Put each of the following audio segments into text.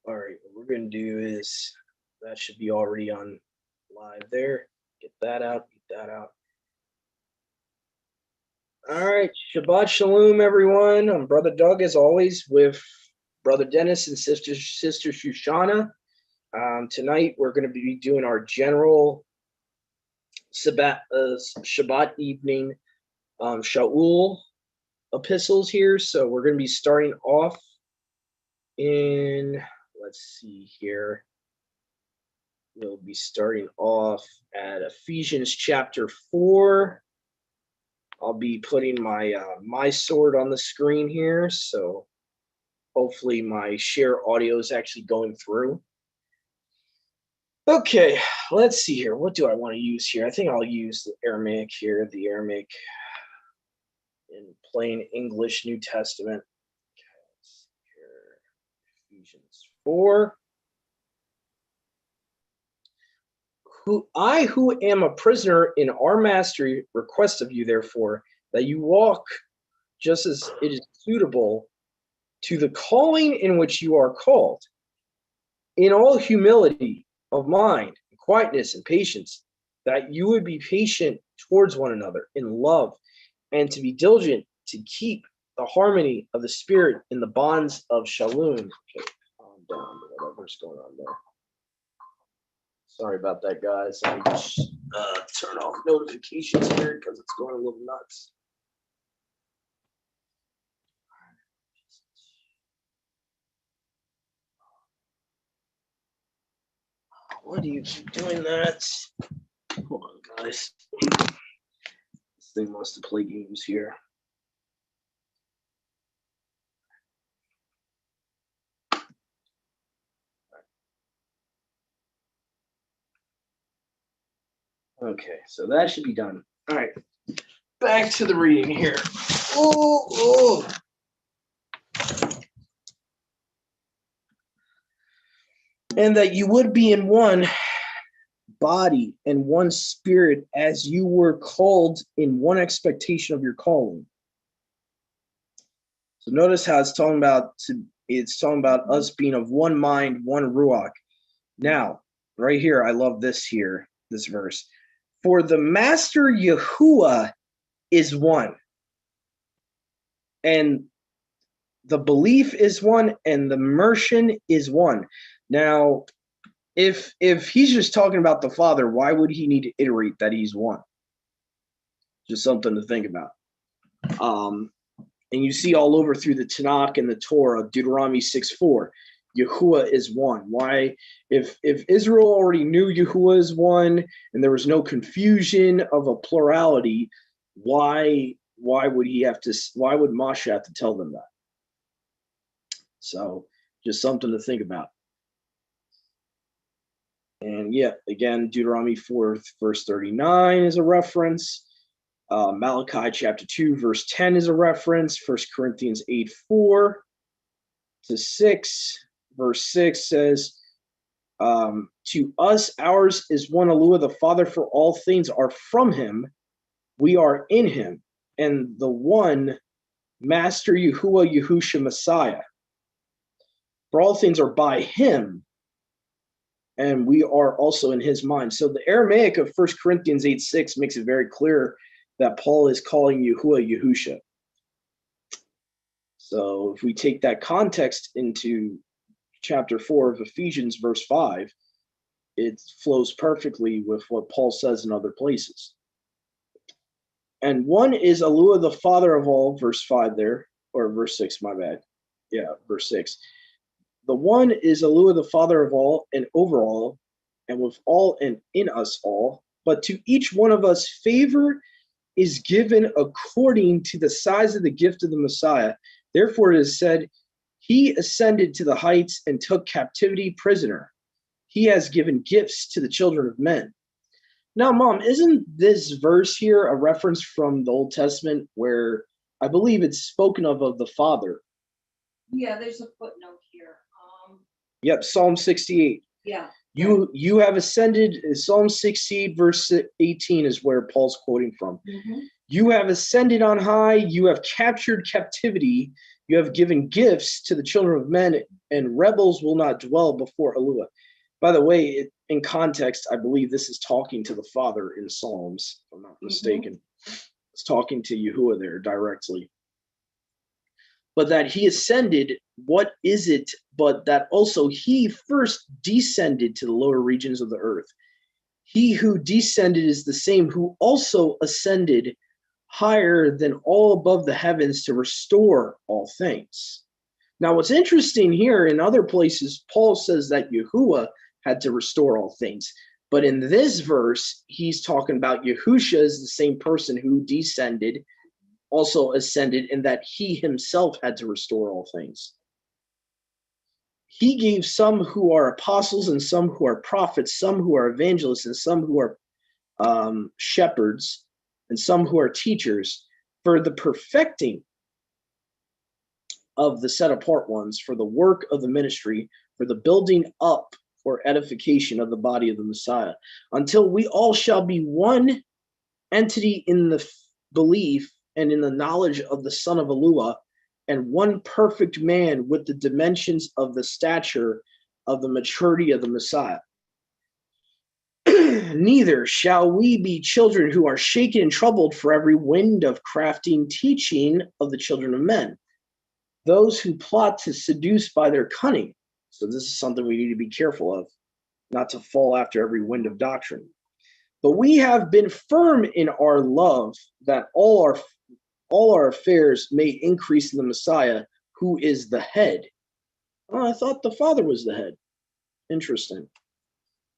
All right, what we're going to do is that should be already on live there. Get that out, get that out. All right, Shabbat Shalom, everyone. I'm Brother Doug, as always, with Brother Dennis and Sister Shoshana. Tonight, we're going to be doing our general Shabbat evening Shaul epistles here. So we're going to be starting off in, let's see here. We'll be starting off at Ephesians chapter 4. I'll be putting my sword on the screen here, so hopefully my share audio is actually going through. Okay, let's see here. What do I want to use here? I think I'll use the Aramaic here, the Aramaic in plain English New Testament. Okay, let's see here. Ephesians 4. Who am a prisoner in our master, request of you, therefore, that you walk just as it is suitable to the calling in which you are called, in all humility of mind, and quietness, and patience, that you would be patient towards one another in love, and to be diligent to keep the harmony of the Spirit in the bonds of shalom. Okay, calm down, whatever's going on there. Sorry about that, guys. Let me just turn off notifications here because it's going a little nuts. Why do you keep doing that? Hold on, guys. This thing wants to play games here. Okay, so that should be done. All right, back to the reading here. Oh. And that you would be in one body and one spirit, as you were called in one expectation of your calling. So notice how it's talking about us being of one mind, one ruach. Now, right here, I love this verse. For the Master Yahuwah is one, and the belief is one, and the immersion is one. Now, if he's just talking about the Father, why would he need to iterate that he's one? Just something to think about. And you see all over through the Tanakh and the Torah, Deuteronomy 6:4, Yahuwah is one. Why? If Israel already knew Yahuwah is one and there was no confusion of a plurality, why would Moshe have to tell them that? So just something to think about. And yeah, again, Deuteronomy 4, verse 39 is a reference. Malachi chapter 2, verse 10 is a reference. 1 Corinthians 8, 4 to 6. Verse 6 says, to us, ours is one Elohim, the Father, for all things are from him. We are in him. And the one Master Yahuwah, Yahusha, Messiah. For all things are by him, and we are also in his mind. So the Aramaic of 1 Corinthians 8, 6 makes it very clear that Paul is calling Yahuwah Yahusha. So if we take that context into chapter 4 of Ephesians, verse 5, it flows perfectly with what Paul says in other places. And one is Elohim, the Father of all, verse 5 there, or verse 6, my bad. Yeah, verse 6. The one is Elohim, the Father of all, and over all, and with all, and in us all. But to each one of us favor is given according to the size of the gift of the Messiah. Therefore it is said, he ascended to the heights and took captivity prisoner. He has given gifts to the children of men. Now, Mom, isn't this verse here a reference from the Old Testament where I believe it's spoken of the Father? Yeah, there's a footnote here. Yep, Psalm 68. Yeah. You have ascended, Psalm 68, verse 18 is where Paul's quoting from. Mm-hmm. You have ascended on high, you have captured captivity, You have given gifts to the children of men, and rebels will not dwell before Eluah. By the way, in context, I believe this is talking to the Father in Psalms, if I'm not mistaken. It's talking to Yahuwah there directly. But that he ascended, what is it but that also he first descended to the lower regions of the earth? He who descended is the same who also ascended higher than all above the heavens to restore all things. Now, what's interesting here, in other places, Paul says that Yahuwah had to restore all things. But in this verse, he's talking about Yahusha is the same person who descended, also ascended, and that he himself had to restore all things. He gave some who are apostles and some who are prophets, some who are evangelists and some who are shepherds and some who are teachers for the perfecting of the set apart ones, for the work of the ministry, for the building up or edification of the body of the Messiah, until we all shall be one entity in the belief and in the knowledge of the Son of Eluah, and one perfect man with the dimensions of the stature of the maturity of the Messiah. Neither shall we be children who are shaken and troubled for every wind of crafting teaching of the children of men, those who plot to seduce by their cunning. So this is something we need to be careful of, not to fall after every wind of doctrine. But we have been firm in our love, that all our affairs may increase in the Messiah, who is the head. Oh, I thought the Father was the head. Interesting.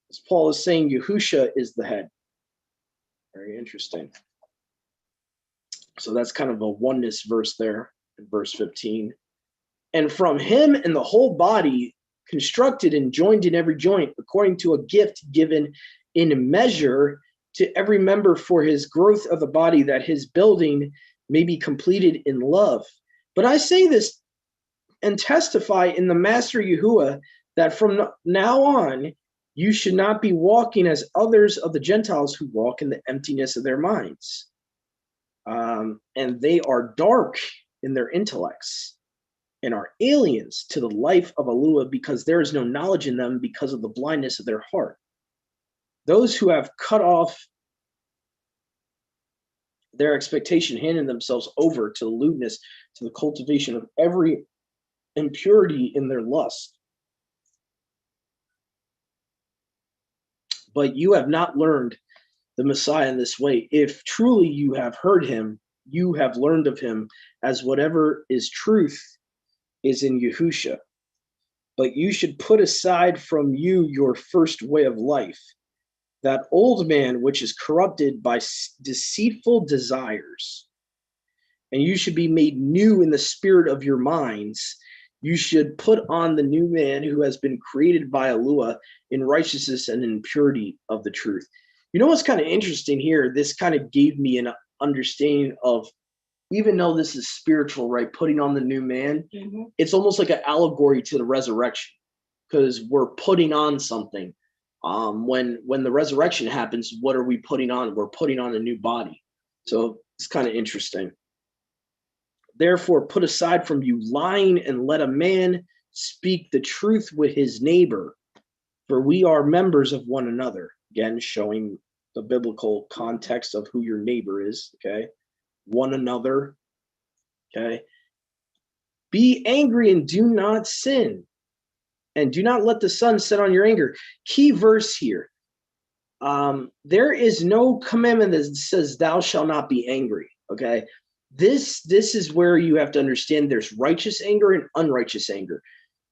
As Paul is saying, Yahusha is the head. Very interesting. So that's kind of a oneness verse there in verse 15. And from him and the whole body, constructed and joined in every joint, according to a gift given in measure to every member for his growth of the body, that his building may be completed in love. But I say this and testify in the Master Yahuwah that from now on you should not be walking as others of the Gentiles who walk in the emptiness of their minds. And they are dark in their intellects and are aliens to the life of Eluah, because there is no knowledge in them because of the blindness of their heart. Those who have cut off their expectation, handing themselves over to lewdness, to the cultivation of every impurity in their lust. But you have not learned the Messiah in this way. If truly you have heard him, you have learned of him, as whatever is truth is in Yahusha. But you should put aside from you your first way of life, that old man which is corrupted by deceitful desires, and you should be made new in the spirit of your minds. You should put on the new man who has been created by Eluah in righteousness and in purity of the truth. You know what's kind of interesting here? This kind of gave me an understanding of, even though this is spiritual, right? Putting on the new man, it's almost like an allegory to the resurrection, because we're putting on something. When the resurrection happens, what are we putting on? We're putting on a new body. So it's kind of interesting. Therefore, put aside from you lying, and let a man speak the truth with his neighbor, for we are members of one another. Again, showing the biblical context of who your neighbor is, okay? One another, okay? Be angry and do not sin, and do not let the sun set on your anger. Key verse here. There is no commandment that says thou shalt not be angry, okay? This is where you have to understand there's righteous anger and unrighteous anger.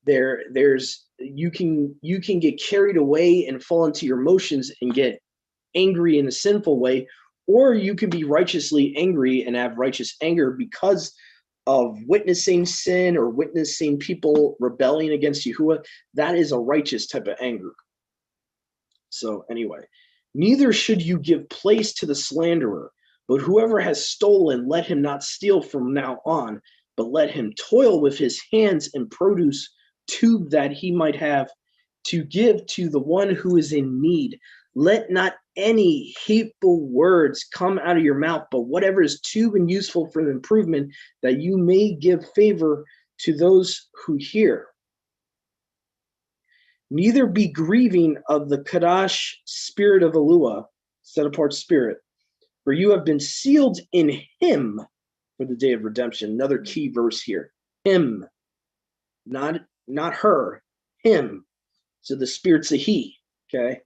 There's you can get carried away and fall into your emotions and get angry in a sinful way, or you can be righteously angry and have righteous anger because of witnessing sin or witnessing people rebelling against Yahuwah. That is a righteous type of anger. So anyway, neither should you give place to the slanderer, but whoever has stolen, let him not steal from now on, but let him toil with his hands and produce to that he might have to give to the one who is in need. Let not any hateful words come out of your mouth, but whatever is true and useful for the improvement, that you may give favor to those who hear. Neither be grieving of the Kadash spirit of Elua, set apart spirit, for you have been sealed in him for the day of redemption. Another key verse here. Him, not her, him. So the spirit's a he, okay?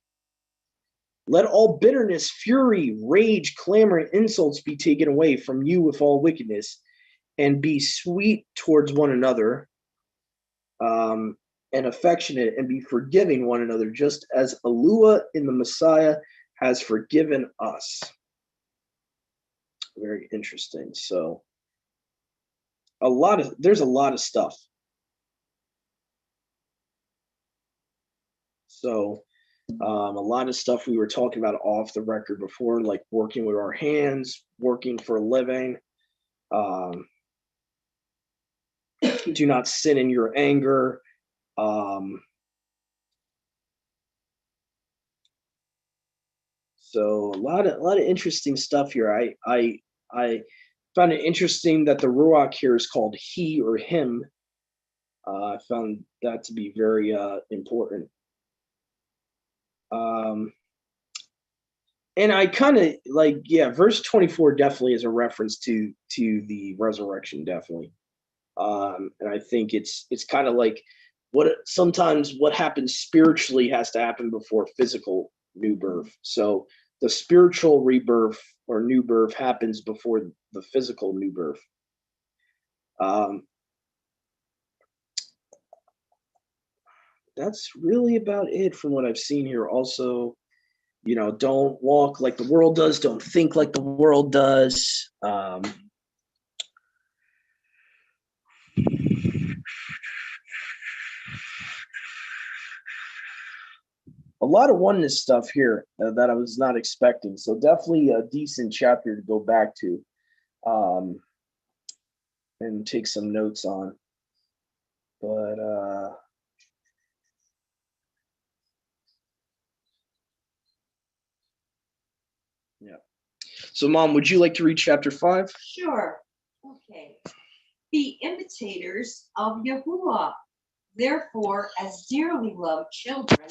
Let all bitterness, fury, rage, clamor, and insults be taken away from you with all wickedness, and be sweet towards one another, and affectionate, and be forgiving one another, just as Elua in the Messiah has forgiven us. Very interesting. So there's a lot of stuff. So a lot of stuff we were talking about off the record before, like working with our hands, working for a living. Do not sin in your anger. So a lot of interesting stuff here. I found it interesting that the Ruach here is called he or him. I found that to be very important. And I kind of like, yeah, verse 24 definitely is a reference to the resurrection, definitely. And I think it's kind of like sometimes what happens spiritually has to happen before physical new birth. So the spiritual rebirth or new birth happens before the physical new birth. That's really about it from what I've seen here. Also, don't walk like the world does. Don't think like the world does. A lot of oneness stuff here that I was not expecting. So definitely a decent chapter to go back to and take some notes on. But yeah. So, Mom, would you like to read chapter 5? Sure. Okay. Be imitators of Yahuwah, therefore, as dearly loved children,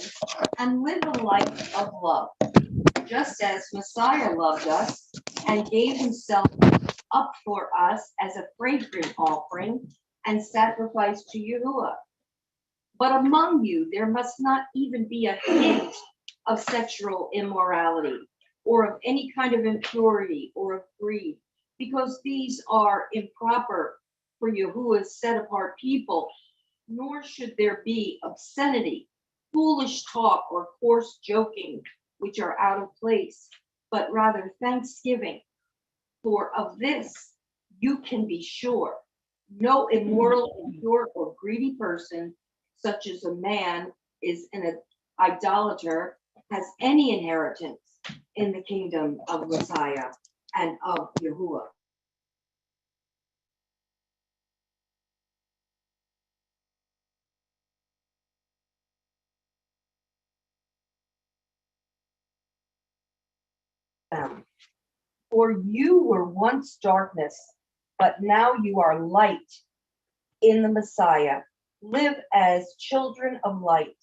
and live a life of love, just as Messiah loved us and gave himself up for us as a fragrant offering and sacrifice to Yahuwah. But among you, there must not even be a hint of sexual immorality, or of any kind of impurity, or of greed, because these are improper for Yahuwah's set apart people, nor should there be obscenity, foolish talk, or coarse joking, which are out of place, but rather thanksgiving. For of this you can be sure, no immoral, impure, or greedy person, such as a man is an idolater, has any inheritance in the kingdom of Messiah and of Yahuwah. For you were once darkness, but now you are light in the Messiah. Live as children of light,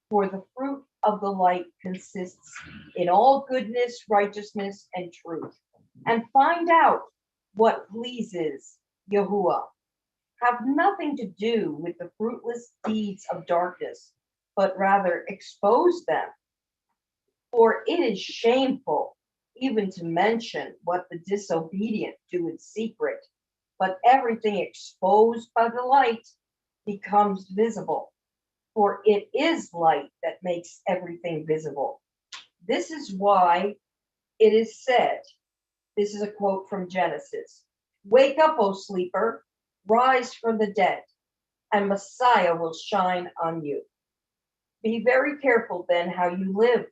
for the fruit of the light consists in all goodness, righteousness, and truth. And find out what pleases Yahuwah. Have nothing to do with the fruitless deeds of darkness, but rather expose them. For it is shameful even to mention what the disobedient do in secret, but everything exposed by the light becomes visible. For it is light that makes everything visible. This is why it is said, this is a quote from Genesis, "Wake up, O sleeper, rise from the dead, and Messiah will shine on you." Be very careful then how you live,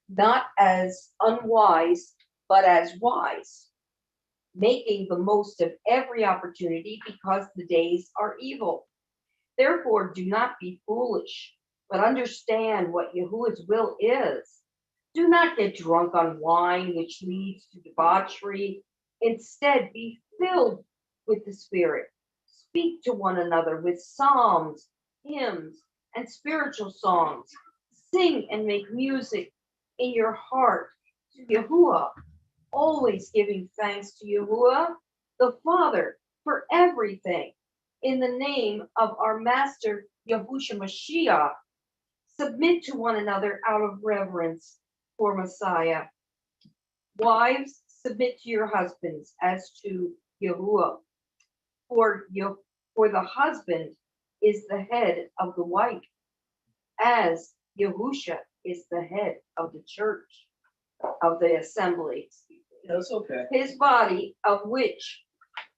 not as unwise, but as wise, making the most of every opportunity, because the days are evil. Therefore, do not be foolish, but understand what Yahuwah's will is. Do not get drunk on wine, which leads to debauchery. Instead, be filled with the Spirit. Speak to one another with psalms, hymns, and spiritual songs. Sing and make music in your heart to Yahuwah, always giving thanks to Yahuwah, the Father, for everything. In the name of our Master Yahushua Mashiach, submit to one another out of reverence for Messiah. Wives, submit to your husbands as to Yahuwah. For the husband is the head of the wife, as Yahusha is the head of the church, of the assembly. That's okay. His body, of which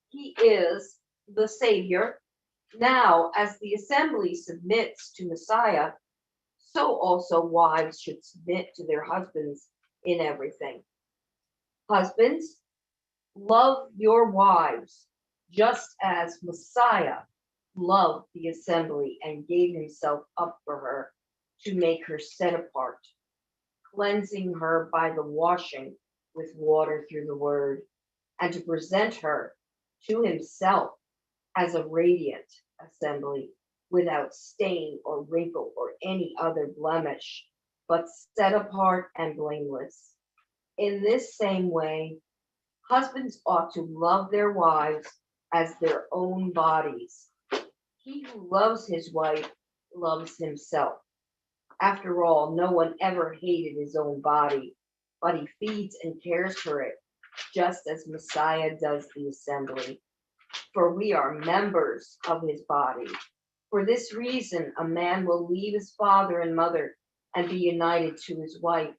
he is the Savior. Now, as the assembly submits to Messiah, so also wives should submit to their husbands in everything. Husbands, love your wives, just as Messiah loved the assembly and gave himself up for her to make her set apart, cleansing her by the washing with water through the word, and to present her to himself as a radiant assembly, without stain or wrinkle or any other blemish, but set apart and blameless. In this same way, husbands ought to love their wives as their own bodies. He who loves his wife loves himself. After all, no one ever hated his own body, but he feeds and cares for it, just as Messiah does the assembly. For we are members of his body. For this reason, a man will leave his father and mother and be united to his wife,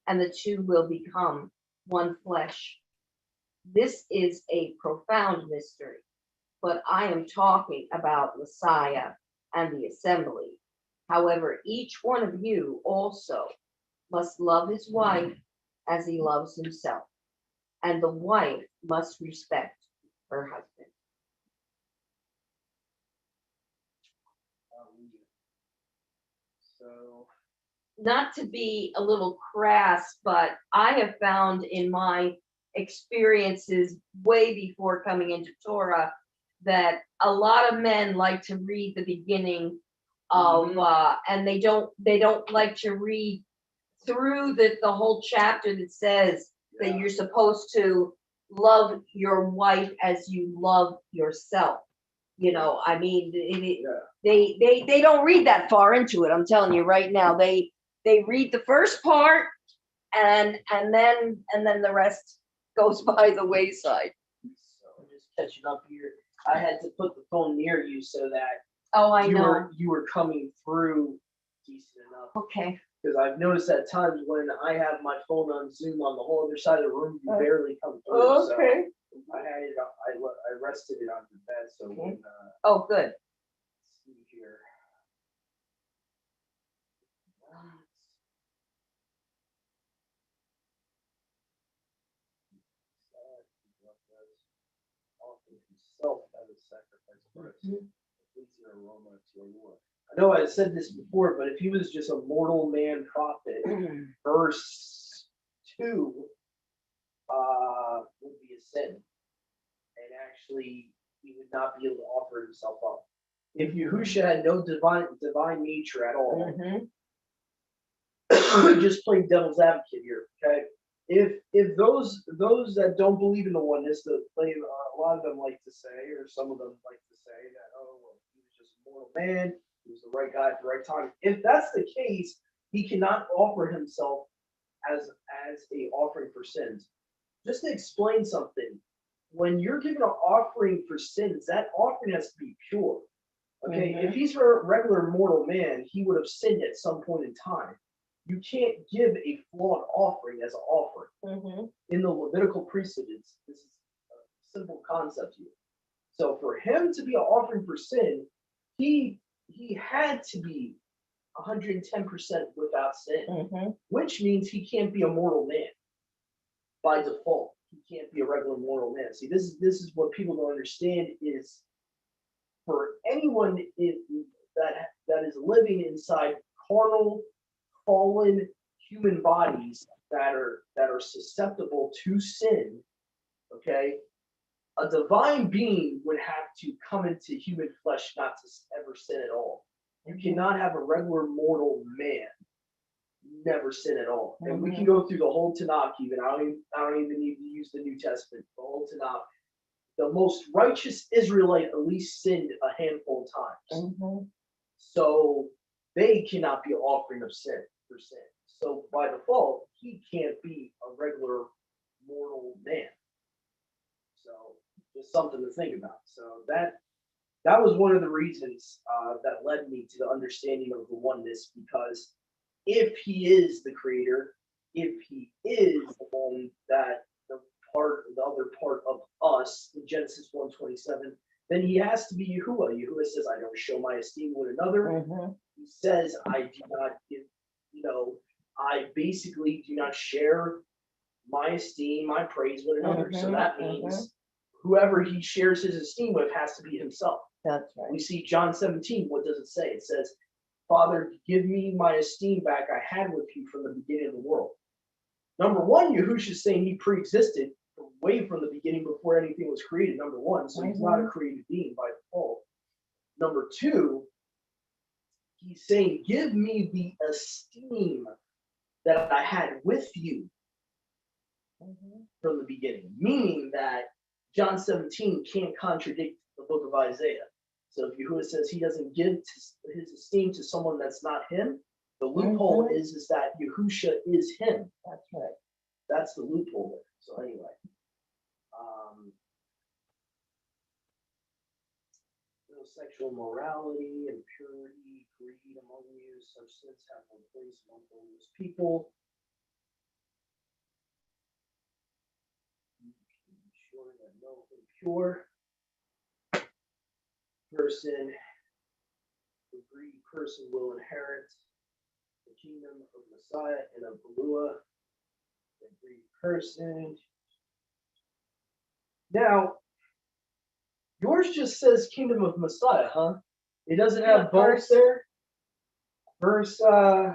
and the two will become one flesh. This is a profound mystery, but I am talking about Messiah and the assembly. However, each one of you also must love his wife as he loves himself, and the wife must respect her husband. So, Not to be a little crass, but I have found in my experiences way before coming into Torah that a lot of men like to read the beginning of and they don't like to read through the whole chapter that says that you're supposed to love your wife as you love yourself. I mean, they don't read that far into it. I'm telling you right now. They read the first part and then the rest goes by the wayside. so just catching up here. I had to put the phone near you so that Oh, I know. you were coming through decent enough. Okay. Because I've noticed at times when I have my phone on Zoom on the whole other side of the room, you barely come through. Okay. So I had it. I rested it on the bed. So Okay. when Oh, good. let's see here. Offering himself as a sacrifice for us, a pleasing aroma to our Lord. I know I said this before, but if he was just a mortal man prophet, verse 2 would be a sin. And actually, he would not be able to offer himself up. If Yahusha had no divine nature at all, just playing devil's advocate here, okay? If those that don't believe in the oneness, a lot of them like to say, or some of them like to say that, oh, well, he was just a mortal man, he was the right guy at the right time. If that's the case, he cannot offer himself as a offering for sins. Just to explain something, when you're giving an offering for sins, that offering has to be pure. Okay, if he's a regular mortal man, he would have sinned at some point in time. You can't give a flawed offering as an offering. In the Levitical priesthood, this is a simple concept here. So for him to be an offering for sin, he had to be 110% without sin, which means he can't be a mortal man by default. He can't be a regular mortal man. See, this is what people don't understand is for anyone that is living inside carnal, fallen human bodies that are susceptible to sin, okay, a divine being would have to come into human flesh not to ever sin at all. You cannot have a regular mortal man never sin at all. And we can go through the whole Tanakh even. I don't even need to use the New Testament. The whole Tanakh. The most righteous Israelite at least sinned a handful of times. So they cannot be an offering of sin for sin. So by default, he can't be a regular mortal man. So just something to think about. So that was one of the reasons that led me to the understanding of the oneness, because if he is the creator, if he is the one that the other part of us in Genesis 1:27, then he has to be Yahuwah. Yahuwah says, I don't show my esteem with another. He says, I do not give, I basically do not share my esteem, my praise with another. So that means whoever he shares his esteem with has to be himself. That's right. We see John 17. What does it say? It says, Father, give me my esteem back I had with you from the beginning of the world. Number one, Yahushua's saying he pre-existed way from the beginning before anything was created, number one. So he's not a created being by default. Number two, he's saying, give me the esteem that I had with you from the beginning. Meaning that John 17 can't contradict the book of Isaiah. So if Yahuwah says he doesn't give his esteem to someone that's not him, the loophole is that Yahushua is him. That's right. That's the loophole there. So anyway. No sexual morality, impurity, greed among you. Such sins have no place among those people. Sure that no impure person, the greedy person will inherit the kingdom of Messiah and of Belua. The greedy person. Now, yours just says kingdom of Messiah, huh? It doesn't have both there. Verse 5.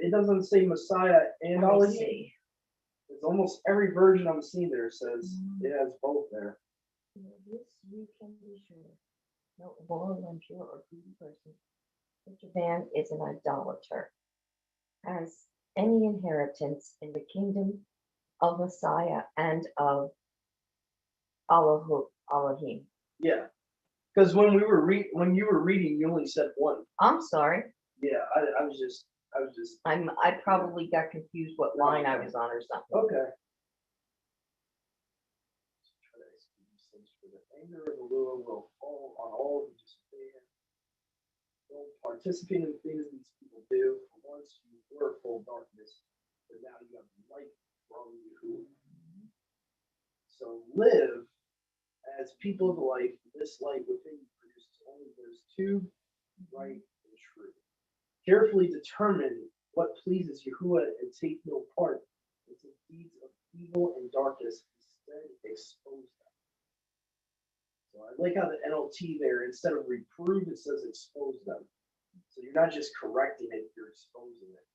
It doesn't say Messiah and Elohim. It's almost every version I'm seeing there says it has both there. This you can be sure. No immoral, impure, or greedy person. Such a man is an idolater. Has any inheritance in the kingdom of Messiah and of Elohim. Yeah, because when you were reading, you only said one. I'm sorry. Yeah, I was just. I probably got confused what line I was on or something. Okay. For the anger of the Lord will fall on all who disobey him. Don't participate in the things these people do. For once you were full of darkness, but now you have light from Yahuwah. So live as people of the light. This light within you produces only those two, right and true. Carefully determine what pleases Yahuwah and take no part in the deeds of evil and darkness. Instead, expose them. So I like how the NLT there, instead of reprove, it says expose them. So you're not just correcting it, you're exposing it.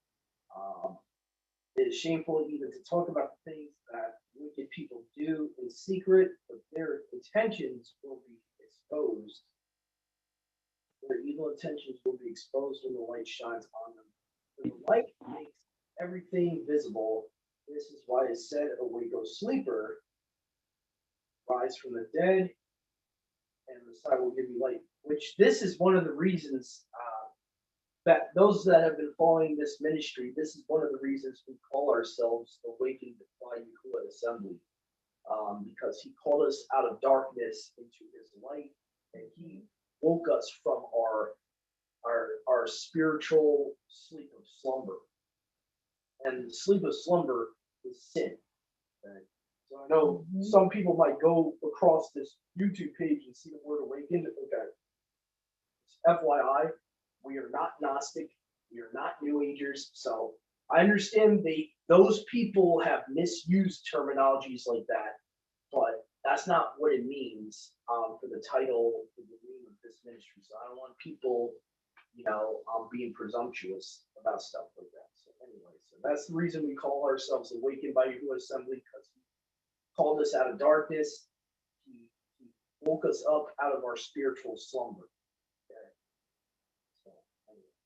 It is shameful even to talk about the things that wicked people do in secret, but their intentions will be exposed. Their evil intentions will be exposed when the light shines on them. When the light makes everything visible, this is why it said, awake, O sleeper, rise from the dead, and the Messiah will give you light. Which this is one of the reasons that those that have been following this ministry, this is one of the reasons we call ourselves Awakened by Yahuwah Assembly. Because he called us out of darkness into his light, and he woke us from our spiritual sleep of slumber. And the sleep of slumber is sin. Okay? So I know some people might go across this YouTube page and see the word awakened. Okay. FYI, we are not Gnostic. We are not New Agers. So I understand those people have misused terminologies like that, but that's not what it means for the title, for the name of this ministry. So I don't want people, being presumptuous about stuff like that. So anyway, so That's the reason we call ourselves Awakened by Yahuwah Assembly, because He called us out of darkness. He woke us up out of our spiritual slumber. Okay? So, anyway.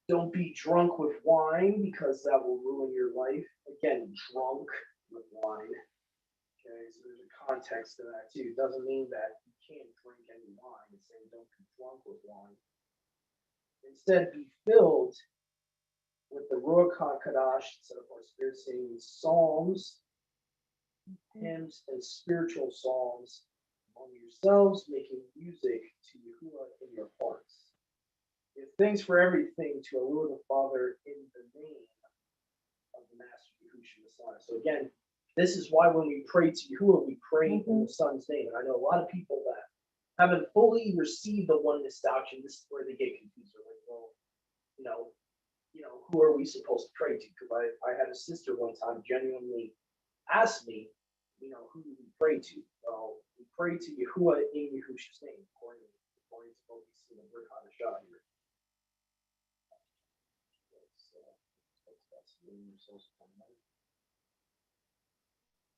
Don't be drunk with wine, because that will ruin your life. Again, drunk with wine. Okay, so there's a context to that too. It doesn't mean that you can't drink any wine. It's saying don't be drunk with wine. Instead, be filled with the Ruach HaKadosh, set up our spirit, singing psalms, hymns, and spiritual songs among yourselves, making music to Yahuwah in your hearts. Give thanks for everything to Yahuwah the Father in the name of the Master Yahushua Messiah. So again, this is why when we pray to Yahuwah, we pray in the Son's name. And I know a lot of people that haven't fully received the oneness doctrine. This is where they get confused. They're like, well, who are we supposed to pray to? Because I had a sister one time genuinely ask me, who do we pray to? Well, we pray to Yahuwah in Yahushua's name, according to what we see in the Brit Hadashah here.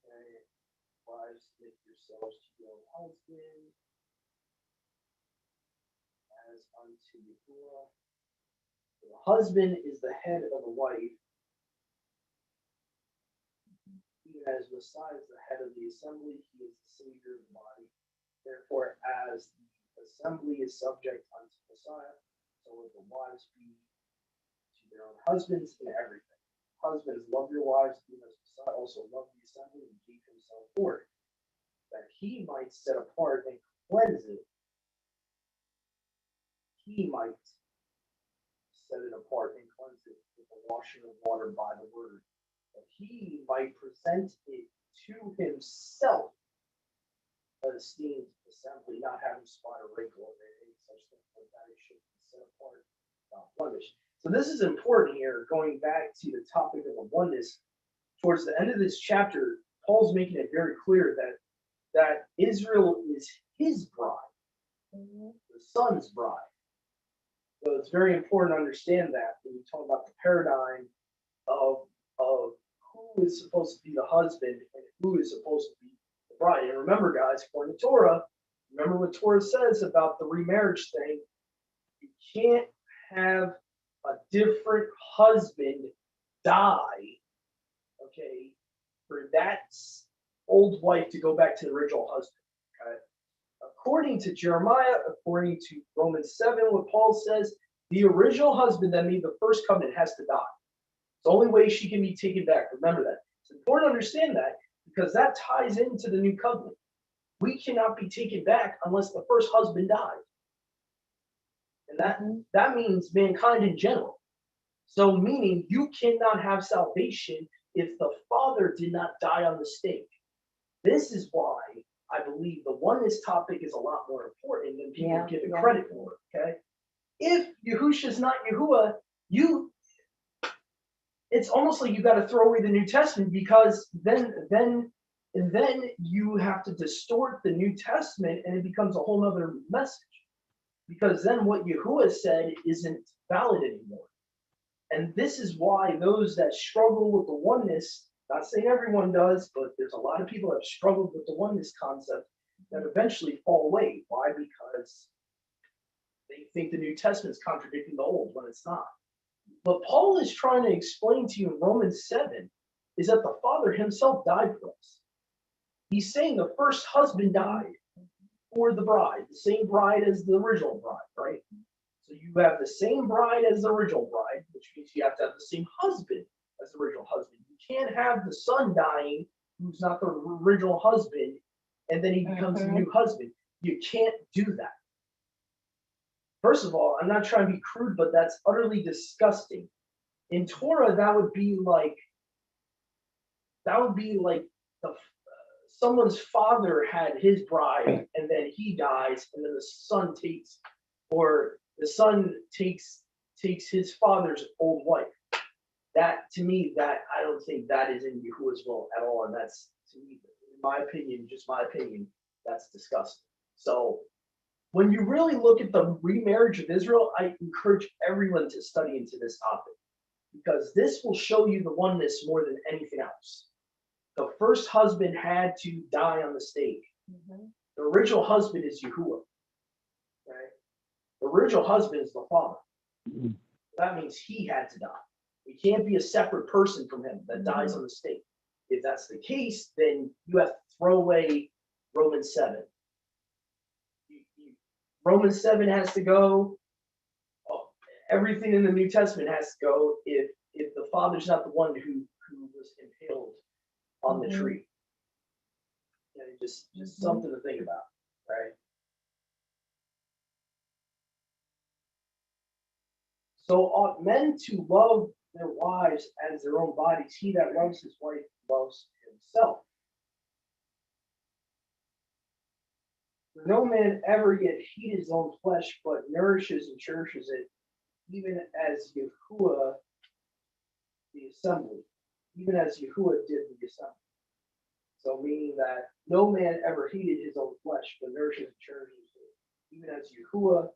Okay. Wives, make yourselves to your husband as unto Yahuwah. The husband is the head of the wife, even as Messiah is the head of the assembly. He is the Savior of the body. Therefore, as the assembly is subject unto Messiah, so let the wives be to their own husbands in everything. Husbands, love your wives, even as Messiah also loved the assembly and gave himself for it, that he might set apart and cleanse it. He might set it apart and cleanse it with the washing of water by the word, that he might present it to himself, an esteemed assembly, not having spot or wrinkle or any such thing like that. It should be set apart, not blemished. So this is important here, going back to the topic of the oneness. Towards the end of this chapter, Paul's making it very clear that Israel is his bride, the Son's bride. So it's very important to understand that when you talk about the paradigm of who is supposed to be the husband and who is supposed to be the bride. And remember, guys, according to Torah, remember what Torah says about the remarriage thing. You can't have a different husband die, okay, for that old wife to go back to the original husband. Okay? According to Jeremiah, according to Romans 7, what Paul says, the original husband that made the first covenant has to die. It's the only way she can be taken back. Remember that. It's important to understand that because that ties into the new covenant. We cannot be taken back unless the first husband died. And that means mankind in general. So meaning you cannot have salvation if the Father did not die on the stake. This is why I believe the oneness topic is a lot more important than people give it credit for. Okay, if Yahushua is not Yahuwah, it's almost like you got to throw away the New Testament, because then you have to distort the New Testament and it becomes a whole other message. Because then what Yahuwah said isn't valid anymore. And this is why those that struggle with the oneness, not saying everyone does, but there's a lot of people that have struggled with the oneness concept that eventually fall away. Why? Because they think the New Testament is contradicting the Old when it's not. What Paul is trying to explain to you in Romans 7 is that the Father himself died for us. He's saying the first husband died for the bride, the same bride as the original bride, right? So you have the same bride as the original bride, which means you have to have the same husband as the original husband. You can't have the son dying, who's not the original husband, and then he becomes the new husband. You can't do that. First of all, I'm not trying to be crude, but that's utterly disgusting. In Torah, that would be like someone's father had his bride, and then he dies, and then the son takes his father's old wife. that to me, that I don't think that is in Yahuwah's will at all, and that's to me, in my opinion, just my opinion, that's disgusting. So when you really look at the remarriage of Israel, I encourage everyone to study into this topic because this will show you the oneness more than anything else. The first husband had to die on the stake. Mhm. The original husband is Yahuwah. Right? The original husband is the father. That means he had to die. It can't be a separate person from him that dies on the stake. If that's the case, then you have to throw away Romans 7. Romans 7 has to go. Everything in the New Testament has to go if the father's not the one who was impaled on the tree. And just something to think about, right? So ought men to love their wives as their own bodies. He that loves his wife loves himself. For no man ever yet heat his own flesh, but nourishes and cherishes it, even as Yahuwah the assembly, even as Yahuwah did the assembly. So meaning that no man ever heated his own flesh, but nourishes and cherishes it, even as Yahuwah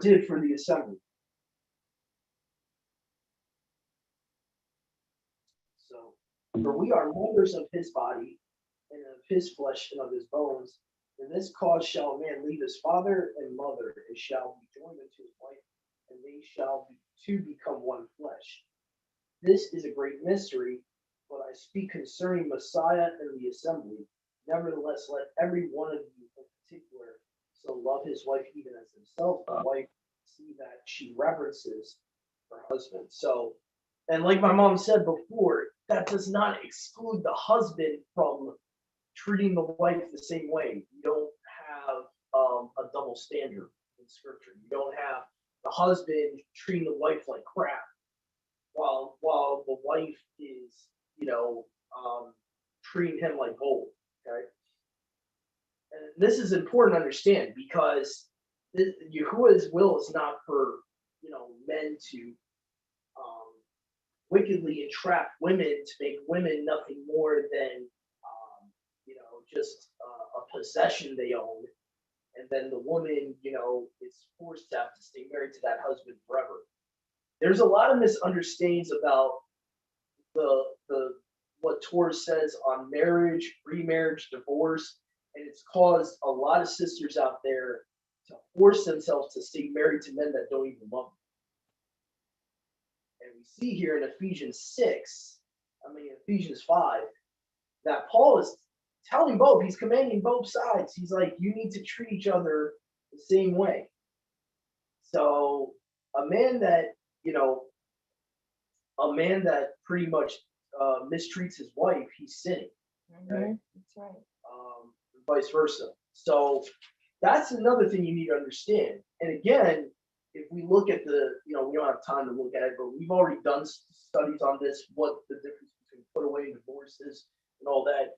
did for the assembly. So, for we are members of his body, and of his flesh, and of his bones. In this cause shall a man leave his father and mother, and shall be joined unto his wife, and they shall be two become one flesh. This is a great mystery, but I speak concerning Messiah and the assembly. Nevertheless, let every one of you in particular so love his wife even as himself, the wife see that she reverences her husband. So, and like my mom said before, that does not exclude the husband from treating the wife the same way. You don't have a double standard in scripture. You don't have the husband treating the wife like crap while the wife is, treating him like gold. Okay. And this is important to understand because Yahuwah's will is not for men to wickedly entrap women to make women nothing more than just a possession they own, and then the woman is forced to have to stay married to that husband forever. There's a lot of misunderstandings about the what Torah says on marriage, remarriage, divorce, and it's caused a lot of sisters out there to force themselves to stay married to men that don't even love them. And we see here in Ephesians 5, that Paul is telling both, he's commanding both sides. He's like, you need to treat each other the same way. So a man that pretty much mistreats his wife, he's sinning. Okay? That's right. Vice versa. So that's another thing you need to understand. And again, if we look at we don't have time to look at it, but we've already done studies on this, what the difference between put away and divorce is and all that.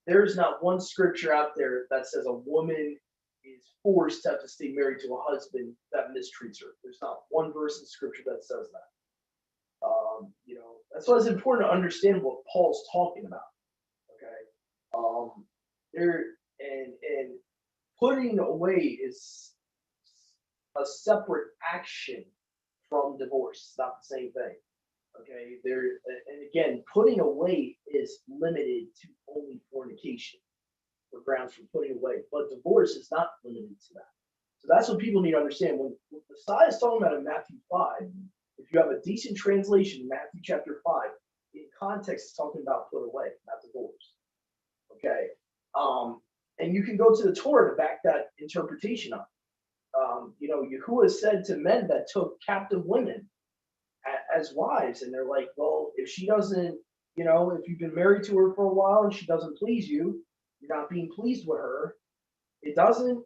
There's not one scripture out there that says a woman is forced to have to stay married to a husband that mistreats her. There's not one verse in scripture that says that. That's why it's important to understand what Paul's talking about. Okay. And putting away is a separate action from divorce. It's not the same thing. Okay. And again, putting away is limited to only fornication for grounds for putting away, but divorce is not limited to that. So that's what people need to understand. When Messiah is talking about in Matthew 5, if you have a decent translation, Matthew chapter 5, in context, it's talking about put away, not divorce. Okay. And you can go to the Torah to back that interpretation up. Yahuwah said to men that took captive women as wives, and they're like, well, if she doesn't, if you've been married to her for a while and she doesn't please you, you're not being pleased with her. It doesn't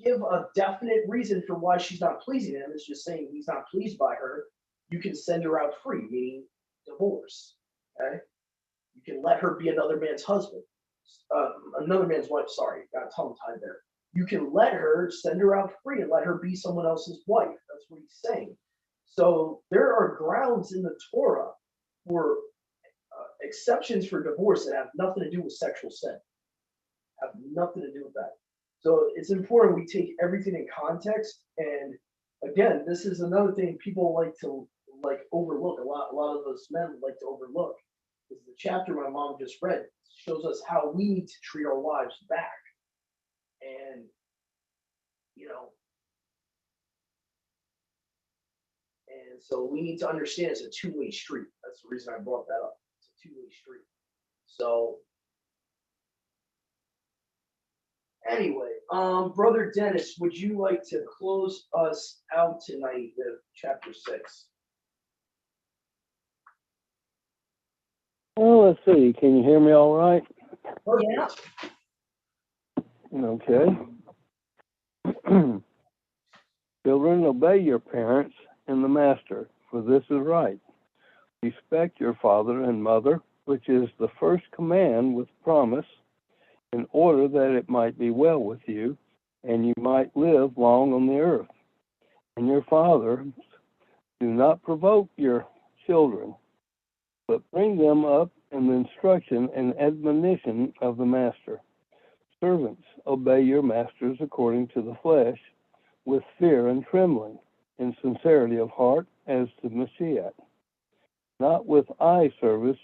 give a definite reason for why she's not pleasing him. It's just saying he's not pleased by her. You can send her out free, meaning divorce. Okay, you can let her be another man's husband, another man's wife. Sorry, got tongue tied there. you can let her, send her out free and let her be someone else's wife. That's what he's saying. So there are grounds in the Torah for exceptions for divorce that have nothing to do with sexual sin, have nothing to do with that. So it's important we take everything in context. And again, this is another thing people like to overlook. A lot of us men like to overlook is the chapter my mom just read shows us how we need to treat our wives back. And you know, and so we need to understand it's a two-way street. That's the reason I brought that up. It's a two-way street. So anyway, Brother Dennis, would you like to close us out tonight with chapter 6? Well, let's see. Can you hear me all right? Yeah. Okay. Children, obey your parents and the master, for this is right. Respect your father and mother, which is the first command with promise, in order that it might be well with you, and you might live long on the earth. And your fathers, do not provoke your children, but bring them up in the instruction and admonition of the master. Servants, obey your masters according to the flesh, with fear and trembling, in sincerity of heart, as to Mashiach. Not with eye service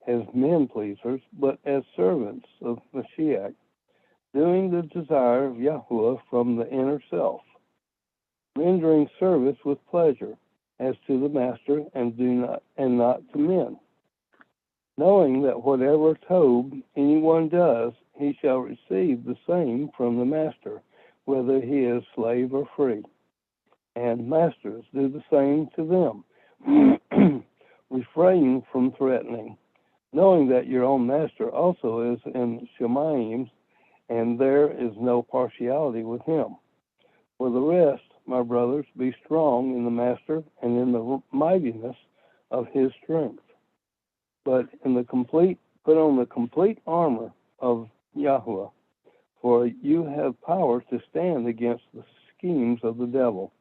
as men pleasers, but as servants of Mashiach, doing the desire of Yahuwah from the inner self, rendering service with pleasure, as to the master, and not to men, knowing that whatever tob anyone does, he shall receive the same from the master, whether he is slave or free. And masters, do the same to them. Refrain from threatening, knowing that your own master also is in Shemayim, and there is no partiality with him. For the rest, my brothers, be strong in the master and in the mightiness of his strength. But put on the complete armor of Yahuwah, for you have power to stand against the schemes of the devil.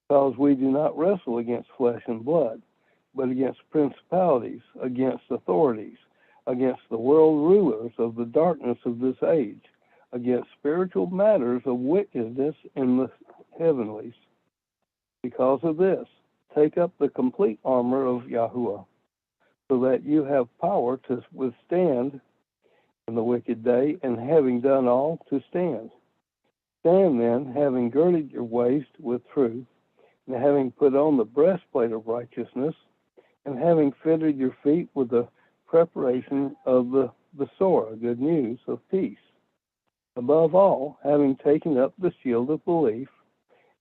Because we do not wrestle against flesh and blood, but against principalities, against authorities, against the world rulers of the darkness of this age, against spiritual matters of wickedness in the heavenlies. Because of this, take up the complete armor of Yahuwah, so that you have power to withstand in the wicked day, and having done all, to stand. Stand then, having girded your waist with truth, and having put on the breastplate of righteousness, and having fitted your feet with the preparation of the Besorah, good news of peace. Above all, having taken up the shield of belief,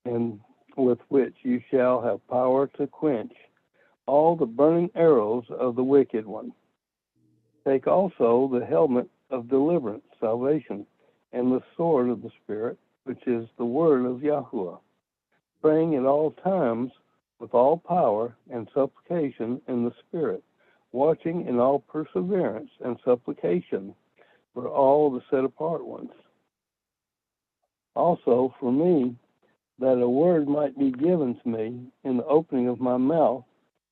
and with which you shall have power to quench all the burning arrows of the wicked one. Take also the helmet of deliverance, salvation, and the sword of the Spirit, which is the word of Yahuwah, praying at all times with all power and supplication in the Spirit, watching in all perseverance and supplication for all the set-apart ones. Also for me, that a word might be given to me in the opening of my mouth,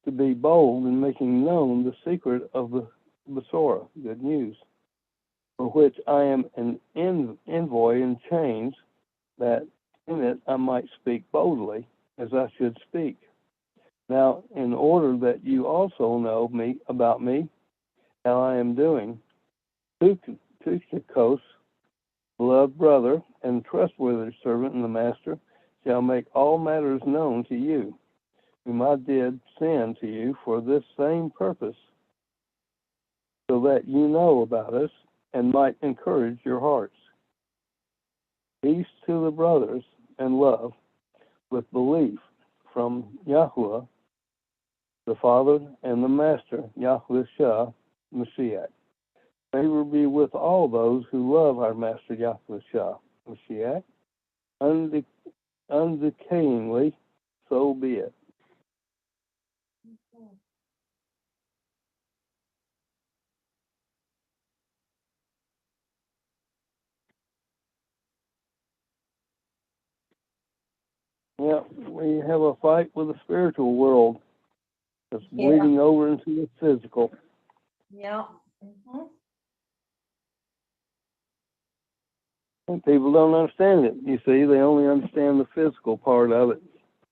to be bold in making known the secret of the Besorah, good news, for which I am an envoy in chains, that in it I might speak boldly, as I should speak. Now, in order that you also know about me, how I am doing, Tuchikos, beloved brother and trustworthy servant in the master, shall make all matters known to you, whom I did send to you for this same purpose, so that you know about us and might encourage your hearts. Peace to the brothers and love with belief from Yahuwah, the Father, and the Master, Yahuwah Shah, Mashiach. Favor be with all those who love our Master Yahuwah Shah, Mashiach, undecayingly, so be it. Yeah, we have a fight with the spiritual world that's Yeah. bleeding over into the physical. Yeah. Mhm. And people don't understand it. You see, they only understand the physical part of it.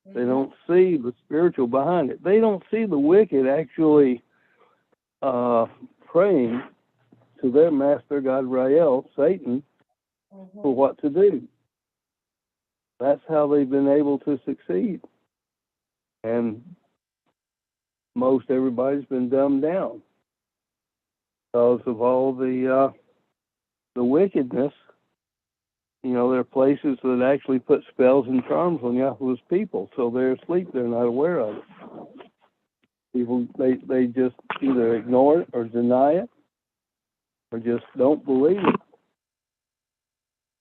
They Mhm. don't see the spiritual behind it. They don't see the wicked actually praying to their master God Rael, Satan, for Mhm. what to do. That's how they've been able to succeed. And most everybody's been dumbed down because of all the wickedness. You know, there are places that actually put spells and charms on Yahweh's people, so they're asleep, they're not aware of it. People, they just either ignore it or deny it or just don't believe it.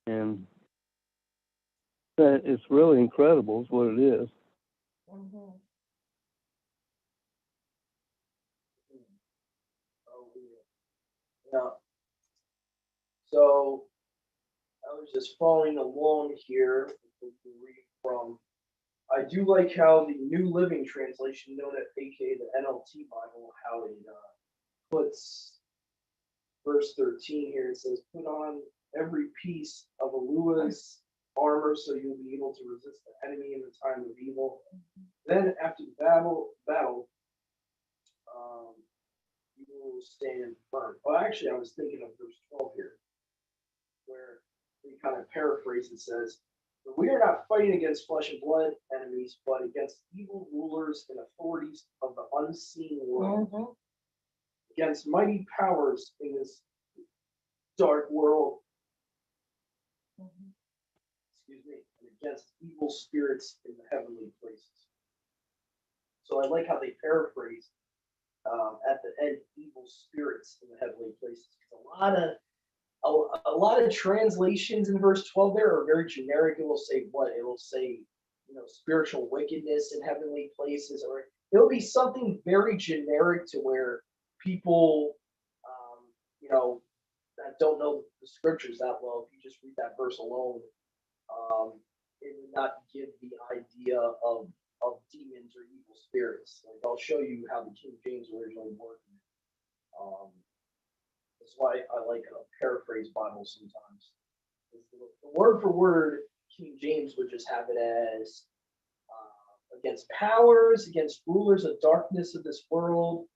And it's really incredible is what it is. Mhm. Oh, yeah. So I was just following along here. We can read from. I do like how the New Living Translation, known as aka the NLT Bible, how it puts verse 13 here. It says, "Put on every piece of Alua's armor, so you'll be able to resist the enemy in the time of evil. Then, after the battle, um, you will stand firm." Well, actually, I was thinking of verse 12 here, where we kind of paraphrase and says, "For we are not fighting against flesh and blood enemies, but against evil rulers and authorities of the unseen world, Mhm. against mighty powers in this dark world, Mhm. excuse me, and against evil spirits in the heavenly places." So I like how they paraphrase at the end, evil spirits in the heavenly places. A lot of translations in verse 12 there are very generic. It will say what? It will say, spiritual wickedness in heavenly places, or it'll be something very generic to where people, that don't know the scriptures that well, if you just read that verse alone, um, it would not give the idea of demons or evil spirits. Like I'll show you how the King James originally worked. Um, that's why I like a paraphrase Bible sometimes. The word for word, King James would just have it as against powers, against rulers of darkness of this world,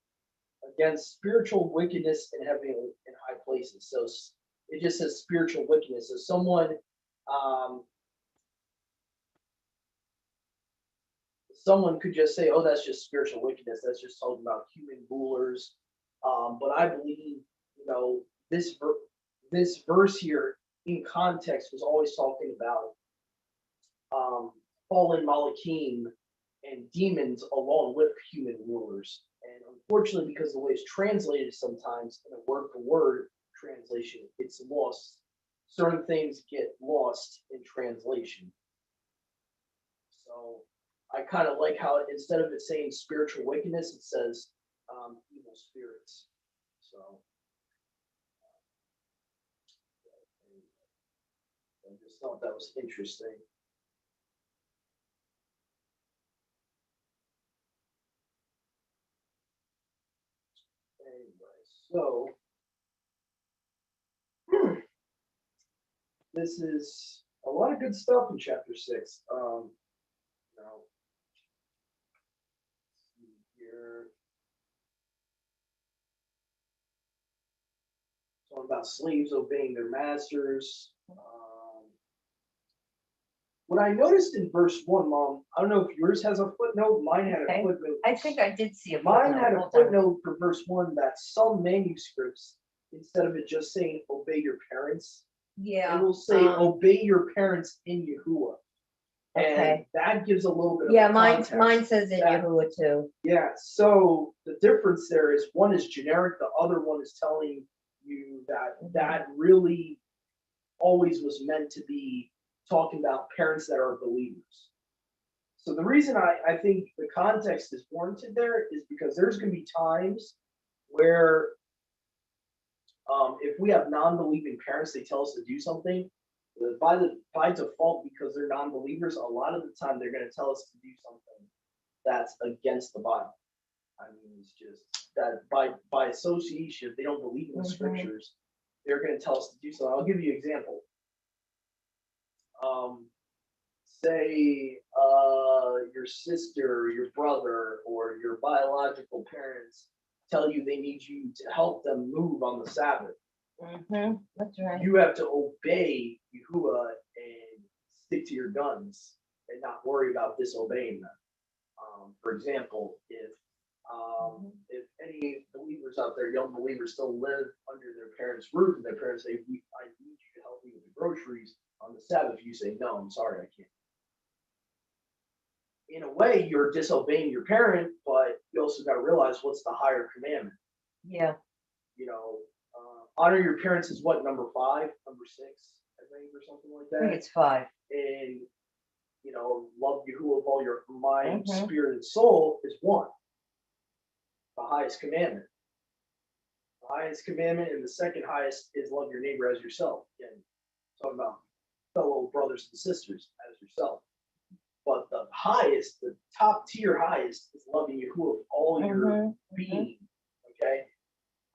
against spiritual wickedness in heaven in high places. So it just says spiritual wickedness. So um, someone could just say, "Oh, that's just spiritual wickedness. That's just talking about human rulers." But I believe, you know, this verse here in context was always talking about fallen Malachim and demons along with human rulers. And unfortunately, because the way it's translated sometimes in a word for word translation, it's lost. Certain things get lost in translation. So I kind of like how instead of it saying spiritual wickedness, it says evil spirits. So I just thought that was interesting. Anyway, so this is a lot of good stuff in chapter 6. Now, see here. Talking about slaves obeying their masters. What I noticed in verse 1, Mom, I don't know if yours has a footnote. Mine had Okay. a footnote. I think I did see a Mine footnote. had a Hold on. footnote for verse 1 that some manuscripts, instead of it just saying obey your parents, Yeah. it will say obey your parents in Yahuwah. And Okay. that gives a little bit Yeah, of mine context. says in that- Yahuwah too. Yeah, so the difference there is one is generic, the other one is telling you that that really always was meant to be talking about parents that are believers. So the reason I think the context is warranted there is because there's going to be times where if we have non-believing parents, they tell us to do something, By default, because they're non-believers, a lot of the time they're going to tell us to do something that's against the Bible. I mean, it's just that by association, if they don't believe in the scriptures, they're going to tell us to do something. I'll give you an example. Say your sister, your brother, or your biological parents tell you they need you to help them move on the Sabbath. That's right. You have to obey Yahuwah and stick to your guns and not worry about disobeying them. For example, if any believers out there, young believers, still live under their parents' roof and their parents say, I need you to help me with the groceries on the Sabbath, you say, no, I'm sorry, I can't. In a way, you're disobeying your parent, but you also got to realize what's the higher commandment. Yeah. You know, honor your parents is what, number 5, number 6, I think, or something like I think that. it's 5. And love Yahuwah with all your mind, spirit, and soul is 1. The highest commandment. The highest commandment, and the second highest is love your neighbor as yourself. Again, talking about fellow brothers and sisters as yourself. But the highest, the top tier highest, is loving Yahuwah with all your being. Okay.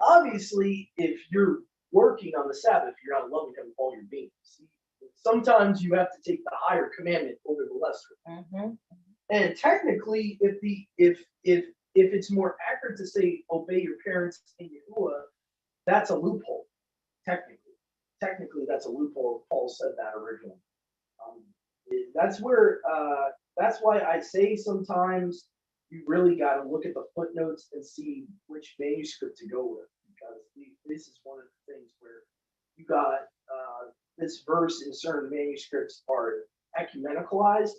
Obviously, if you're working on the Sabbath, you're not loving Him with all your being. See, sometimes you have to take the higher commandment over the lesser. And technically, if it's more accurate to say obey your parents in Yahuwah, that's a loophole. Technically, that's a loophole. Paul said that originally. That's why I say sometimes you really got to look at the footnotes and see which manuscript to go with, because this is one of the things where you got this verse in certain manuscripts are ecumenicalized,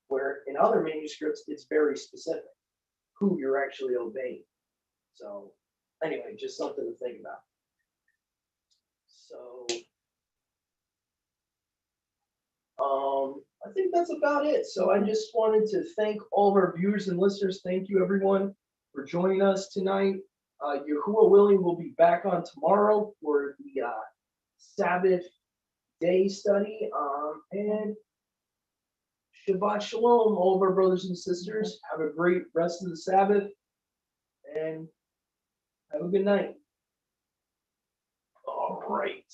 where in other manuscripts it's very specific who you're actually obeying. So anyway, just something to think about. So I think that's about it. So I just wanted to thank all of our viewers and listeners. Thank you, everyone, for joining us tonight. Yahuwah willing, we'll be back on tomorrow for the Sabbath day study. And Shabbat Shalom, all of our brothers and sisters. Have a great rest of the Sabbath, and have a good night. All right.